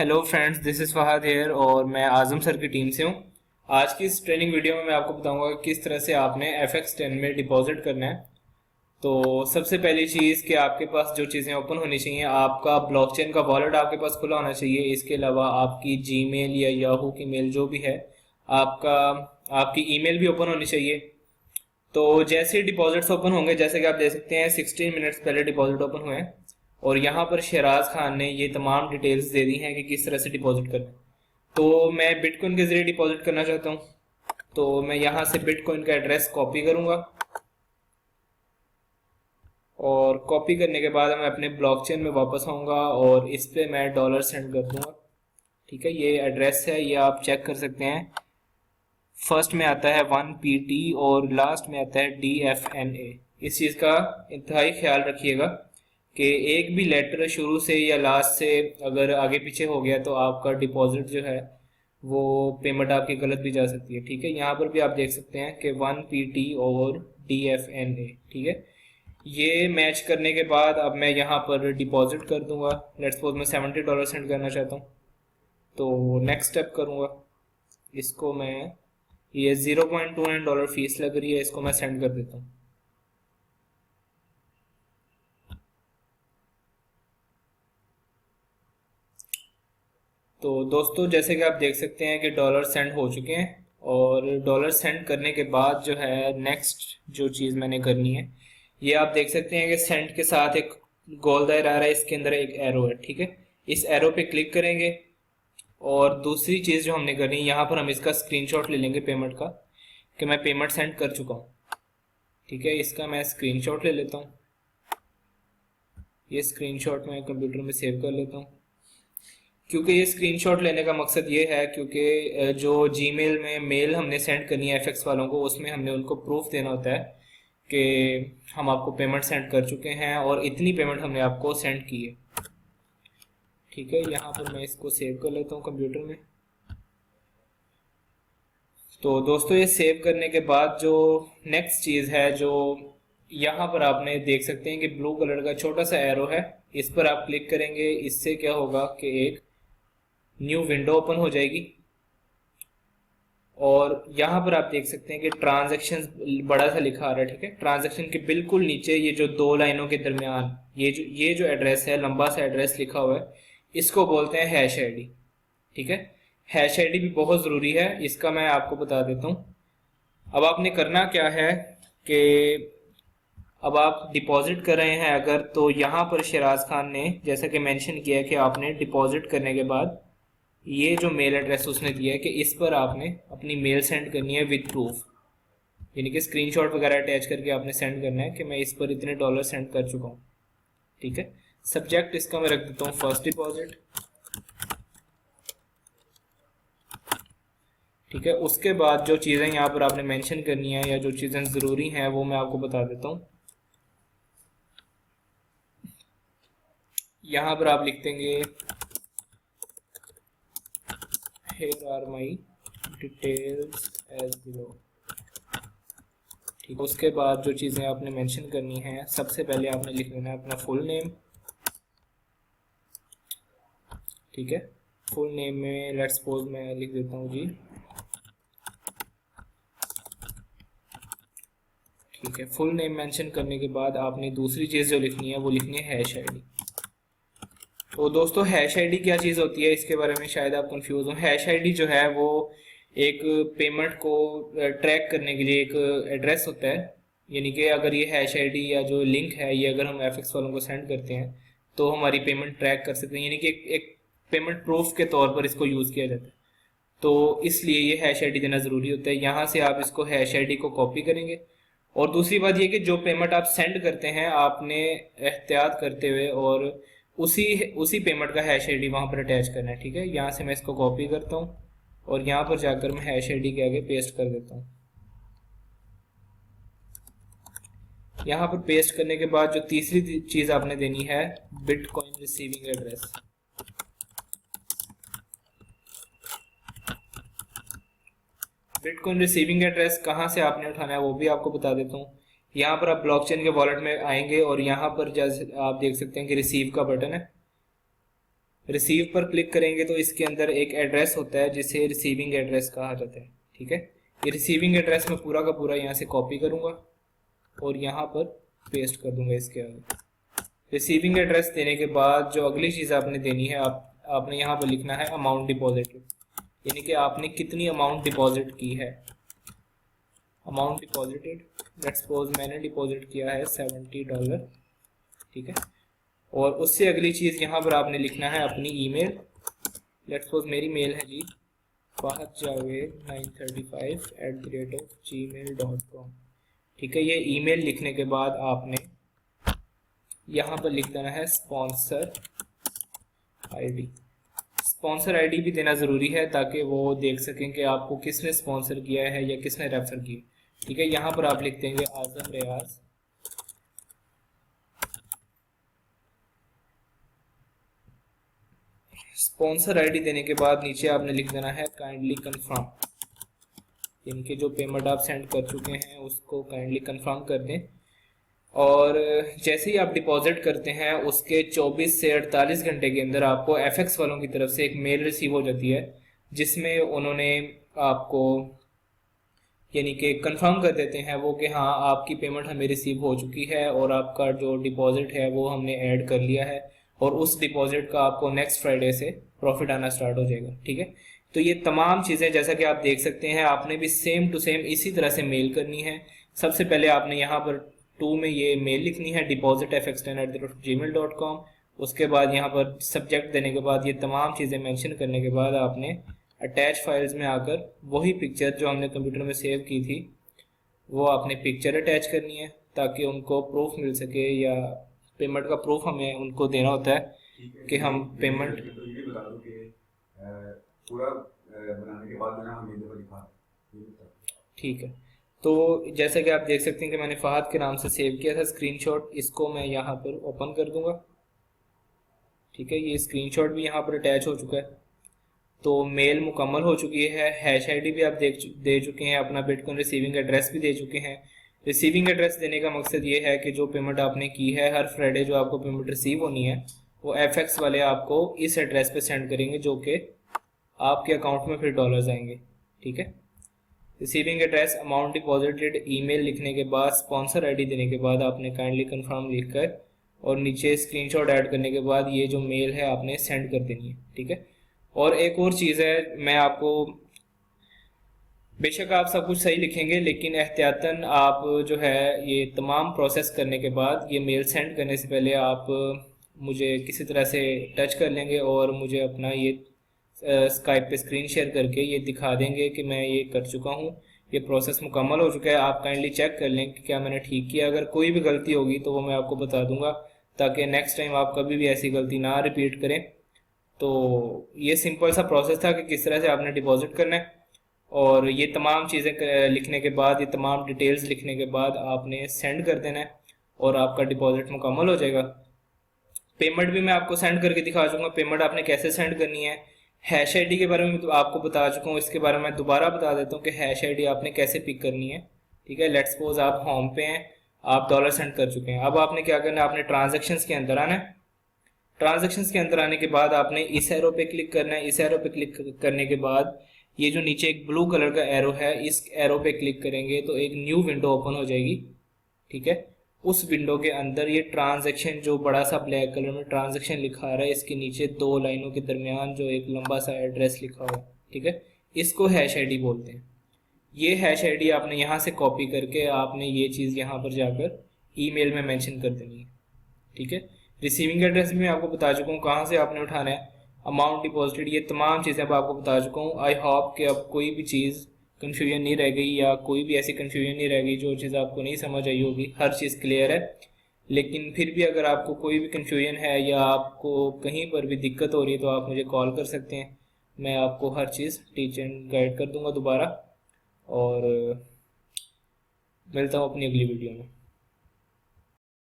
Hello friends, this is Fahad here और मैं आज़म sir की टीम से हूँ। आज की इस ट्रेनिंग वीडियो में मैं आपको बताऊंगा कि किस तरह से आपने FX10 में डिपॉजिट करना है। तो सबसे पहली चीज़ कि आपके पास जो चीज़ें ओपन होनी चाहिए, आपका ब्लॉकचेन का वॉलेट आपके पास खुला होना चाहिए। इसके अलावा आपकी जीमेल या याहू की मेल जो भी है, आपका आपकी ईमेल भी ओपन होनी चाहिए। तो जैसे ही डिपॉजिट्स ओपन होंगे, जैसे कि आप देख सकते हैं 16 मिनट्स पहले डिपॉजिट ओपन हुए हैं और यहाँ पर शहराज खान ने ये तमाम डिटेल्स दे दी हैं कि किस तरह से डिपॉजिट करना है। तो मैं बिटकॉइन के ज़रिए डिपॉजिट करना चाहता हूँ, तो मैं यहाँ से बिटकॉइन का एड्रेस कॉपी करूँगा और कॉपी करने के बाद मैं अपने ब्लॉकचेन में वापस आऊँगा और इस पे मैं डॉलर सेंड कर दूँगा। ठीक है, ये एड्रेस है, ये आप चेक कर सकते हैं। फर्स्ट में आता है 1PT और लास्ट में आता है DFNA। इस चीज़ का इंतहाई ख्याल रखिएगा कि एक भी लेटर शुरू से या लास्ट से अगर आगे पीछे हो गया तो आपका डिपॉजिट जो है वो पेमेंट आपकी गलत भी जा सकती है। ठीक है, यहाँ पर भी आप देख सकते हैं कि 1PT और DFNA। ठीक है, ये मैच करने के बाद अब मैं यहाँ पर डिपॉजिट कर दूंगा। लेट्स सपोज मैं $70 सेंड करना चाहता हूँ, तो नेक्स्ट स्टेप करूँगा। इसको मैं, ये $0.29 फीस लग रही है, इसको मैं सेंड कर देता हूँ। तो दोस्तों, जैसे कि आप देख सकते हैं कि डॉलर सेंड हो चुके हैं और डॉलर सेंड करने के बाद जो है नेक्स्ट जो चीज़ मैंने करनी है, ये आप देख सकते हैं कि सेंड के साथ एक गोल दायरा आ रहा है, इसके अंदर एक एरो है। ठीक है, इस एरो पे क्लिक करेंगे और दूसरी चीज़ जो हमने करनी है, यहाँ पर हम इसका स्क्रीनशॉट ले लेंगे पेमेंट का कि मैं पेमेंट सेंड कर चुका हूँ। ठीक है, इसका मैं स्क्रीनशॉट ले लेता हूँ। ये स्क्रीनशॉट मैं कंप्यूटर में सेव कर लेता हूँ, क्योंकि ये स्क्रीनशॉट लेने का मकसद ये है क्योंकि जो जीमेल में मेल हमने सेंड करनी है FX वालों को, उसमें हमने उनको प्रूफ देना होता है कि हम आपको पेमेंट सेंड कर चुके हैं और इतनी पेमेंट हमने आपको सेंड की है। ठीक है, यहाँ पर मैं इसको सेव कर लेता हूँ कंप्यूटर में। तो दोस्तों, ये सेव करने के बाद जो नेक्स्ट चीज़ है, जो यहाँ पर आपने देख सकते हैं कि ब्लू कलर का छोटा सा एरो है, इस पर आप क्लिक करेंगे। इससे क्या होगा कि एक न्यू विंडो ओपन हो जाएगी और यहाँ पर आप देख सकते हैं कि ट्रांजैक्शन बड़ा सा लिखा आ रहा है। ठीक है, ट्रांजैक्शन के बिल्कुल नीचे ये जो दो लाइनों के दरमियान ये जो एड्रेस है, लंबा सा एड्रेस लिखा हुआ है, इसको बोलते हैं हैश आईडी। ठीक है, हैश आईडी भी बहुत ज़रूरी है, इसका मैं आपको बता देता हूँ। अब आपने करना क्या है कि अब आप डिपॉजिट कर रहे हैं अगर, तो यहाँ पर शहराज खान ने जैसा कि मेंशन किया है कि आपने डिपॉजिट करने के बाद ये जो मेल एड्रेस उसने दिया है कि इस पर आपने अपनी मेल सेंड करनी है विद प्रूफ, यानी कि स्क्रीनशॉट वगैरह अटैच करके आपने सेंड करना है कि मैं इस पर इतने डॉलर सेंड कर चुका हूँ। ठीक है, सब्जेक्ट इसका मैं रख देता हूँ फर्स्ट डिपॉजिट। ठीक है, उसके बाद जो चीज़ें यहाँ पर आपने मेंशन करनी है या जो चीज़ें ज़रूरी हैं वो मैं आपको बता देता हूँ। यहाँ पर आप लिख देंगे here are my details as below। ठीक है, उसके बाद जो चीज़ें आपने मेंशन करनी है, सबसे पहले आपने लिख लेना है अपना फुल नेम। ठीक है, फुल नेम में लेट्स सपोज मैं लिख देता हूँ जी। ठीक है, फुल नेम मेंशन करने के बाद आपने दूसरी चीज़ जो लिखनी है वो लिखनी है हैश आईडी। तो दोस्तों, हैश आईडी क्या चीज़ होती है, इसके बारे में शायद आप कंफ्यूज हो। हैश आईडी जो है वो एक पेमेंट को ट्रैक करने के लिए एक एड्रेस होता है, यानी कि अगर ये हैश आईडी या जो लिंक है ये अगर हम FX वालों को सेंड करते हैं तो हमारी पेमेंट ट्रैक कर सकते हैं, यानी कि एक पेमेंट प्रूफ के तौर पर इसको यूज़ किया जाता है। तो इसलिए ये हैश आईडी देना ज़रूरी होता है। यहाँ से आप इसको हैश आईडी को कॉपी करेंगे और दूसरी बात ये कि जो पेमेंट आप सेंड करते हैं आपने एहतियात करते हुए और उसी उसी पेमेंट का हैश आईडी वहाँ पर अटैच करना है। ठीक है, यहाँ से मैं इसको कॉपी करता हूँ और यहाँ पर जाकर मैं हैश आईडी के आगे पेस्ट कर देता हूँ। यहाँ पर पेस्ट करने के बाद जो तीसरी चीज़ आपने देनी है, bitcoin receiving address. Bitcoin receiving address कहाँ से आपने उठाना है वो भी आपको बता देता हूँ। यहाँ पर आप ब्लॉकचेन के वॉलेट में आएंगे और यहाँ पर जैसे आप देख सकते हैं कि रिसीव का बटन है, रिसीव पर क्लिक करेंगे तो इसके अंदर एक एड्रेस होता है जिसे रिसीविंग एड्रेस कहा जाता है। ठीक है, ये रिसीविंग एड्रेस मैं पूरा का पूरा यहाँ से कॉपी करूँगा और यहाँ पर पेस्ट कर दूंगा इसके आगे। रिसीविंग एड्रेस देने के बाद जो अगली चीज़ आपने देनी है, आपने यहाँ पर लिखना है अमाउंट डिपॉजिटेड, यानी कि आपने कितनी अमाउंट डिपॉजिट की है। अमाउंट डिपॉजिटेड, लेट्स सपोज मैंने डिपॉजिट किया है $70। ठीक है, और उससे अगली चीज़ यहाँ पर आपने लिखना है अपनी ईमेल। लेट्स सपोज मेरी मेल है जी fahadjaved935@gmail.com। ठीक है, ये ईमेल लिखने के बाद आपने यहाँ पर लिख देना है स्पॉन्सर आईडी। स्पॉन्सर आईडी भी देना ज़रूरी है ताकि वो देख सकें कि आपको किसने स्पॉन्सर किया है या किसने रेफर किया। ठीक है, यहाँ पर आप लिख देंगे आजम रियाज। स्पॉन्सर आईडी देने के बाद नीचे आपने लिख देना है काइंडली कंफर्म, यानी कि जो पेमेंट आप सेंड कर चुके हैं उसको काइंडली कंफर्म कर दें। और जैसे ही आप डिपॉजिट करते हैं उसके 24 से 48 घंटे के अंदर आपको एफएक्स वालों की तरफ से एक मेल रिसीव हो जाती है जिसमें उन्होंने आपको यानी कि कंफर्म कर देते हैं वो कि हाँ आपकी पेमेंट हमें रिसीव हो चुकी है और आपका जो डिपॉजिट है वो हमने ऐड कर लिया है और उस डिपॉजिट का आपको नेक्स्ट फ्राइडे से प्रॉफिट आना स्टार्ट हो जाएगा। ठीक है, तो ये तमाम चीज़ें जैसा कि आप देख सकते हैं आपने भी सेम टू सेम इसी तरह से मेल करनी है। सबसे पहले आपने यहाँ पर टू में ये मेल लिखनी है depositfx10@gmail.com। उसके बाद यहाँ पर सब्जेक्ट देने के बाद ये तमाम चीज़ें मेंशन करने के बाद आपने अटैच फाइल्स में आकर वही पिक्चर जो हमने कंप्यूटर में सेव की थी वो आपने पिक्चर अटैच करनी है ताकि उनको प्रूफ मिल सके, या पेमेंट का प्रूफ हमें उनको देना होता है कि हम पेमेंट। तो ये बता दो कि पूरा बनाने के बाद हम ये लिखा। ठीक है, तो जैसा कि आप देख सकते हैं कि मैंने फहद के नाम से सेव किया था स्क्रीनशॉट, इसको मैं यहाँ पर ओपन कर दूंगा। ठीक है, ये स्क्रीनशॉट भी यहाँ पर अटैच हो चुका है। तो मेल मुकम्मल हो चुकी है, हैश आईडी भी आप दे चुके हैं, अपना बिटकॉइन रिसीविंग एड्रेस भी दे चुके हैं। रिसीविंग एड्रेस देने का मकसद ये है कि जो पेमेंट आपने की है हर फ्राइडे जो आपको पेमेंट रिसीव होनी है वो एफएक्स वाले आपको इस एड्रेस पे सेंड करेंगे जो कि आपके अकाउंट में फिर डॉलर्स आएंगे। ठीक है, receiving address, amount deposited, email लिखने के बाद स्पॉन्सर आईडी देने के बाद आपने काइंडली कंफर्म लिखकर और नीचे स्क्रीनशॉट ऐड करने के बाद ये जो मेल है आपने सेंड कर देनी है। ठीक है, और एक और चीज़ है, मैं आपको बेशक आप सब कुछ सही लिखेंगे लेकिन एहतियातन आप जो है ये तमाम प्रोसेस करने के बाद ये मेल सेंड करने से पहले आप मुझे किसी तरह से टच कर लेंगे और मुझे अपना ये स्काइप पे स्क्रीन शेयर करके ये दिखा देंगे कि मैं ये कर चुका हूँ, ये प्रोसेस मुकम्मल हो चुका है। आप काइंडली चेक कर लें कि क्या मैंने ठीक किया। अगर कोई भी गलती होगी तो वो मैं आपको बता दूंगा ताकि नेक्स्ट टाइम आप कभी भी ऐसी गलती ना रिपीट करें। तो ये सिंपल सा प्रोसेस था कि किस तरह से आपने डिपॉजिट करना है, और ये तमाम चीज़ें लिखने के बाद, ये तमाम डिटेल्स लिखने के बाद आपने सेंड कर देना है और आपका डिपॉजिट मुकम्मल हो जाएगा। पेमेंट भी मैं आपको सेंड करके दिखा दूंगा, पेमेंट आपने कैसे सेंड करनी है। हैश आईडी के बारे में तो आपको बता चुका हूँ, इसके बारे में दोबारा बता देता हूँ कि हैश आईडी आपने कैसे पिक करनी है। ठीक है, लेट्स सपोज आप होम पे हैं, आप डॉलर सेंड कर चुके हैं। अब आपने क्या करना है, आपने ट्रांजेक्शन्स के अंदर आना है। ट्रांजेक्शन्स के अंदर आने के बाद आपने इस एरो पे क्लिक करना है। इस एरो पे क्लिक करने के बाद ये जो नीचे एक ब्लू कलर का एरो है, इस एरो पे क्लिक करेंगे तो एक न्यू विंडो ओपन हो जाएगी। ठीक है, उस विंडो के अंदर ये ट्रांजैक्शन जो बड़ा सा ब्लैक कलर में ट्रांजैक्शन लिखा आ रहा है, इसके नीचे दो लाइनों के दरमियान जो एक लंबा सा एड्रेस लिखा हुआ है, ठीक है, इसको हैश आईडी बोलते हैं। ये हैश आईडी आपने यहाँ से कॉपी करके आपने ये चीज़ यहाँ पर जाकर ईमेल में मेंशन कर देनी है। ठीक है, रिसीविंग एड्रेस भी मैं आपको बता चुका हूँ कहाँ से आपने उठाना है, अमाउंट डिपॉजिटेड, ये तमाम चीज़ें अब आपको बता चुका हूँ। आई होप कि अब कोई भी चीज़ कन्फ्यूजन नहीं रह गई या कोई भी ऐसी कन्फ्यूजन नहीं रह गई जो चीज़ आपको नहीं समझ आई होगी। हर चीज़ क्लियर है, लेकिन फिर भी अगर आपको कोई भी कन्फ्यूजन है या आपको कहीं पर भी दिक्कत हो रही है तो आप मुझे कॉल कर सकते हैं, मैं आपको हर चीज़ टीच एंड गाइड कर दूंगा दोबारा। और मिलता हूँ अपनी अगली वीडियो में।